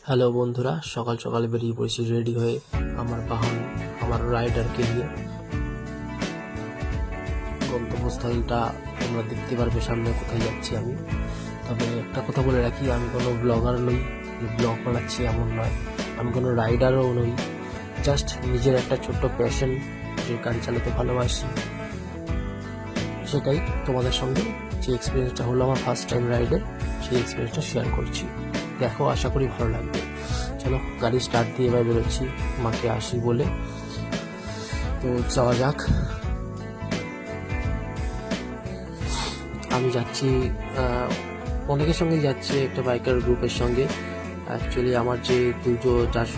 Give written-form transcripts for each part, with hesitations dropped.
Hello বন্ধুরা, সকাল সকাল বেরিয়ে পড়েছি রেডি হয়ে আমার বাহন, আমার রাইডারকে নিয়ে। গন্তব্যস্থলটা তোমরা দেখতে পারবে সামনে কোথায় যাচ্ছি আমি। তবে একটা কথা বলে রাখি, আমি কোনো ব্লগার নই, ব্লগ বানাচ্ছি এমন নয়। আমি কোনো রাইডারও নই, জাস্ট নিজের একটা ছোট্ট প্যাশন, যে গাড়ি চালাতে ভালোবাসি, সেটাই তোমাদের সঙ্গে যে এক্সপিরিয়েন্সটা হলো আমার ফার্স্ট টাইম রাইডে, সেই এক্সপিরিয়েন্সটা শেয়ার করছি। দেখো, আশা করি ভালো লাগবে। চলো গাড়ি স্টার্ট দিয়ে এবার বেরোচ্ছি মাকে আসি বলে। তো যাওয়া যাক। আমি যাচ্ছি অনেকের সঙ্গেই যাচ্ছি, একটা বাইকার গ্রুপের সঙ্গে। অ্যাকচুয়ালি আমার যে যার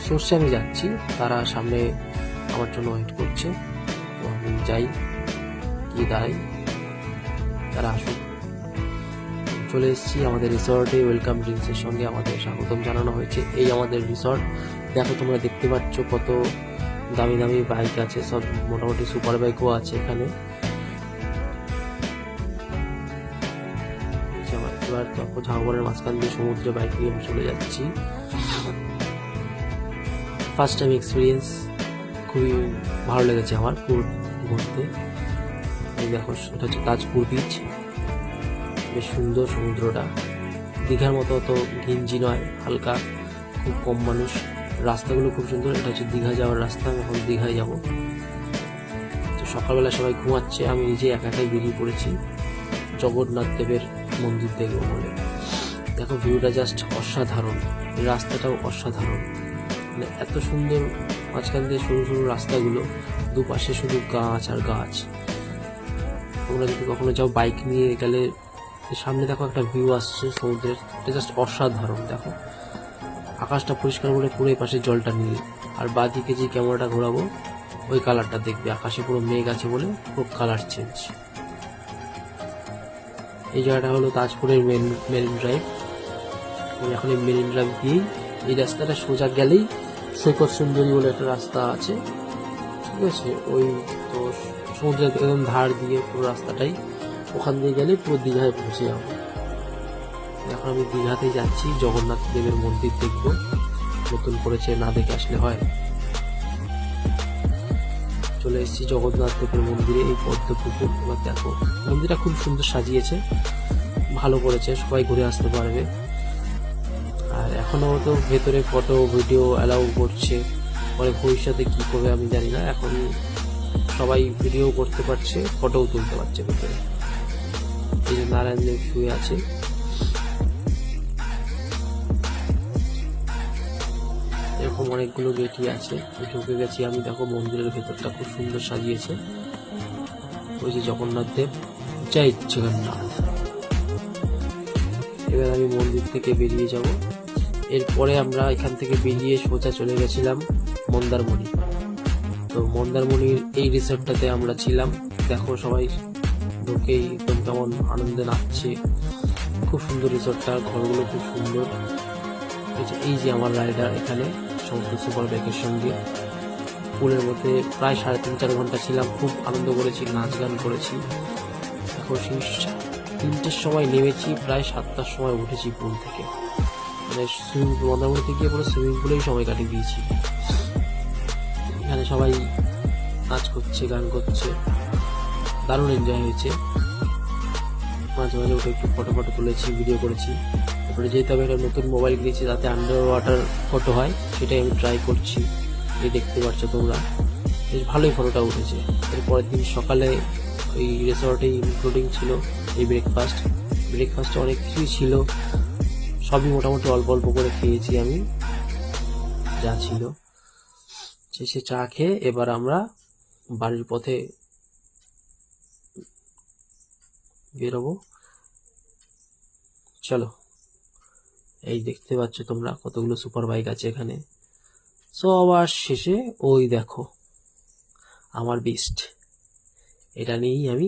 সোর্সে আমি যাচ্ছি, তারা সামনে আমার জন্য ওয়েট করছে। তো আমি যাই, গিয়ে দাঁড়াই, তারা আসুক। চলে এসেছি আমাদের রিসর্টে। ওয়েলকাম ড্রিঙ্কসের সঙ্গে আমাদের স্বাগতম জানানো হয়েছে। এই আমাদের রিসর্ট। দেখো, তোমরা দেখতে পাচ্ছ কত দামি দামি বাইক আছে, সব মোটামুটি সুপার বাইকও আছে এখানে। এবার দেখো, ঝাউবনের মাঝখান দিয়ে সমুদ্রে বাইক নিয়ে আমি চলে যাচ্ছি। ফার্স্ট টাইম এক্সপিরিয়েন্স, খুবই ভালো লেগেছে আমার ঘুরতে। এই দেখো, এটা হচ্ছে তাজপুর বিচ। বেশ সুন্দর সমুদ্রটা, দীঘার মতো অত ঘিঞ্জি নয়, হালকা, খুব কম মানুষ, রাস্তাগুলো খুব সুন্দর। এটা হচ্ছে দীঘা যাওয়ার রাস্তা। আমি এখন দীঘায় যাব। তো সকালবেলা সবাই ঘুমাচ্ছে, আমি নিজে একাই বেরিয়ে পড়েছি জগন্নাথ দেবের মন্দির দেখবো বলে। দেখো, ভিউটা জাস্ট অসাধারণ, রাস্তাটাও অসাধারণ, মানে এত সুন্দর। মাঝখান দিয়ে সরু সরু রাস্তাগুলো, দুপাশে শুধু গাছ আর গাছ। তোমরা যদি কখনো যাও বাইক নিয়ে গেলে, সামনে দেখো একটা ভিউ আসছে সমুদ্রের, এটা জাস্ট অসাধারণ। দেখো, আকাশটা পরিষ্কার বলে পুরো পাশে জলটা নীল, আর বাঁদিকে যে ক্যামেরাটা ঘোরাবো ওই কালারটা দেখবে, আকাশে পুরো মেঘ আছে বলে পুরো কালার চেঞ্জ। এই জায়গাটা হলো তাজপুরের মেরিন ড্রাইভ। এখন এই মেরিন ড্রাইভ দিয়েই এই রাস্তাটা সোজা গেলেই সৈকত সুন্দরী বলে একটা রাস্তা আছে, ঠিক আছে? ওই তো সমুদ্রের একদম ধার দিয়ে পুরো রাস্তাটাই, ওখান দিয়ে গেলে পুরো দীঘায় পৌঁছে যাবো। এখন আমি দীঘাতে যাচ্ছি, জগন্নাথ দেবের মন্দির দেখবো, নতুন করেছে, না দেখে আসলে হয়। চলে এসেছি জগন্নাথ দেবের মন্দিরে। এই পদ্মপুকুর, এবার দেখো মন্দিরটা খুব সুন্দর সাজিয়েছে, ভালো করেছে, সবাই ঘুরে আসতে পারবে। আর এখনো তো ভেতরে ফটো ভিডিও অ্যালাউ করছে, পরে ভবিষ্যতে কি করবে আমি জানি না। এখন সবাই ভিডিও করতে পারছে, ফটোও তুলতে পারছে ভেতরে। এই যে নারায়ণ দেব শুয়ে আছে। এরকম অনেকগুলো গেটই আছে, ঢুকে গেছি আমি। দেখো, মন্দিরের ভেতরটা খুব সুন্দর সাজিয়েছে। ওই যে জগন্নাথ দেব, জয় জগন্নাথ। এবার আমি মন্দির থেকে বেরিয়ে যাব। এরপরে আমরা এখান থেকে বেরিয়ে সোজা চলে গেছিলাম মন্দারমণি। তো মন্দারমণির এই রিসর্টটাতে আমরা ছিলাম। দেখো, সবাই ঢুকেই একদম কেমন আনন্দে নাচছে। খুব সুন্দর রিসর্টটা, ঘরগুলো খুব সুন্দর। এই যে আমার রাইডার এখানে সমস্ত সুপার বাইকের সঙ্গে পুলের মধ্যে প্রায় 3.5-4 ঘন্টা ছিলাম। খুব আনন্দ করেছি, নাচ গান করেছি। এখন সেই 3টের সময় নেমেছি, প্রায় 7টার সময় উঠেছি পুল থেকে। মানে সুইমিং পুল, মন্দারমণিতে গিয়ে পুরো সুইমিং পুলেই সময় কাটিয়ে দিয়েছি। এখানে সবাই নাচ করছে, গান করছে, দারুণ এনজয় হয়েছে। মাঝে মাঝে উঠে একটু ফটো তুলেছি, ভিডিও করেছি। তারপরে যেহেতু আমি একটা নতুন মোবাইল কিনেছি যাতে আন্ডার ওয়াটার ফটো হয়, সেটাই আমি ট্রাই করছি। এই দেখতে পাচ্ছ তোমরা, বেশ ভালোই ফটোটা উঠেছে। এরপরের দিন সকালে ওই রিসর্টে ইনক্লুডিং ছিল এই ব্রেকফাস্টে অনেক কিছুই ছিল, সবই মোটামুটি অল্প অল্প করে খেয়েছি আমি, যা ছিল। শেষে চা খেয়ে এবার আমরা বাড়ির পথে বেরোবো। চলো, এই দেখতে পাচ্ছ তোমরা কতগুলো সুপার বাইক আছে এখানে। সবার শেষে ওই দেখো আমার বিস্ট, এটা নিয়েই আমি